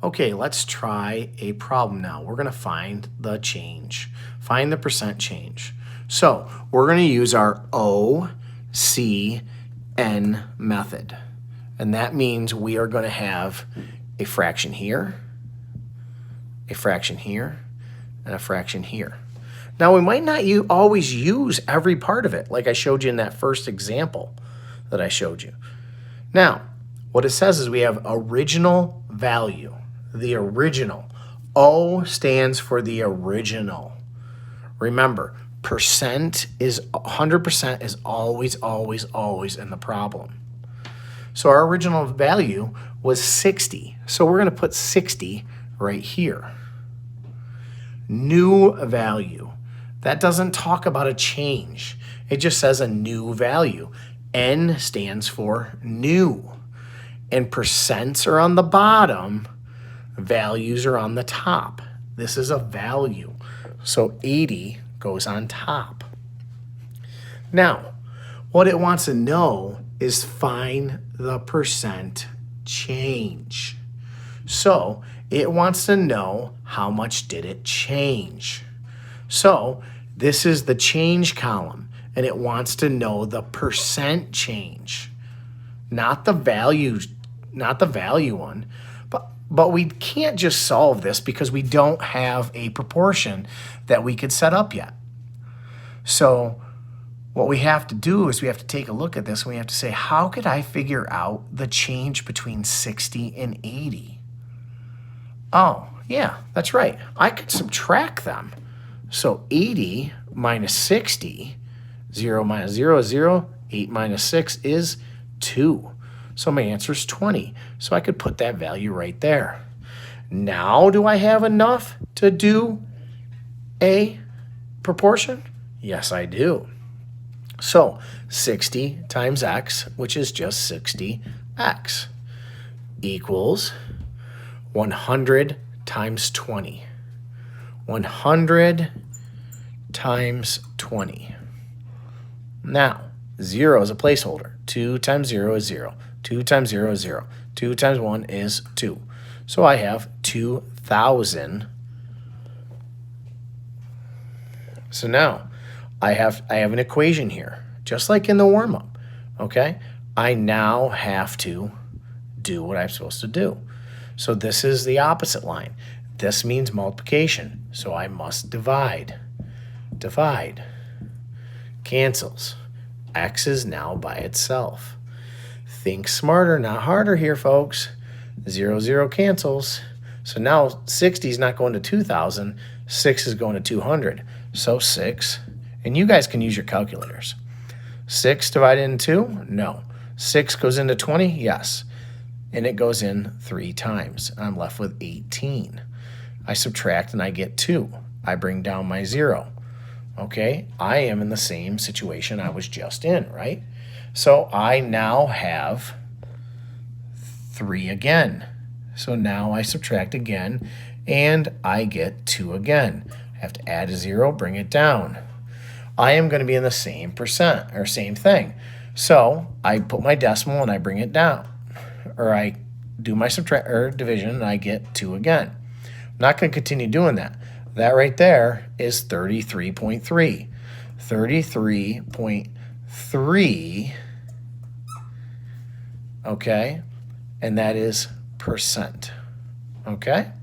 Okay, let's try a problem now. We're going to find the change, find the percent change. So we're going to use our OCN method. And that means we are going to have a fraction here, a fraction here, and a fraction here. Now, we might not always use every part of it, like I showed you in that first example that I showed you. Now, what it says is we have original value, the original. O stands for the original. Remember, percent is 100% is always, always, always in the problem. So our original value was 60. So we're going to put 60 right here. New value. That doesn't talk about a change. It just says a new value. N stands for new. And percents are on the bottom. Values are on the top. This is a value. So 80 goes on top. Now, what it wants to know is find the percent change. So it wants to know how much did it change. So this is the change column, and it wants to know the percent change, not the value one. But we can't just solve this because we don't have a proportion that we could set up yet. So what we have to do is we have to take a look at this and we have to say, how could I figure out the change between 60 and 80? Oh, yeah, that's right. I could subtract them. So 80 minus 60, 0 minus 0 is 0, 8 minus 6 is 2. So my answer is 20. So I could put that value right there. Now, do I have enough to do a proportion? Yes, I do. So 60 times x, which is just 60x, equals 100 times 20. 100 times 20. Now, 0 is a placeholder. 2 times 0 is 0. 2 times 0 is 0. 2 times 1 is 2. So I have 2,000. So now I have an equation here, just like in the warm-up, okay? I now have to do what I'm supposed to do. So this is the opposite line. This means multiplication, so I must divide. Divide. Cancels. X is now by itself. Think smarter, not harder here, folks. 0, 0 cancels. So now 60 is not going to 2,000. 6 is going to 200. So 6, and you guys can use your calculators. 6 divided into 2? No. 6 goes into 20? Yes. And it goes in 3 times. I'm left with 18. I subtract and I get 2. I bring down my 0. Okay, I am in the same situation I was just in, right? So I now have 3 again. So now I subtract again, and I get 2 again. I have to add a 0, bring it down. I am going to be in the same percent, or same thing. So I put my decimal and I bring it down. Or I do my division and I get 2 again. I'm not going to continue doing that. That right there is 33.3. 33.3, okay? And that is percent, okay?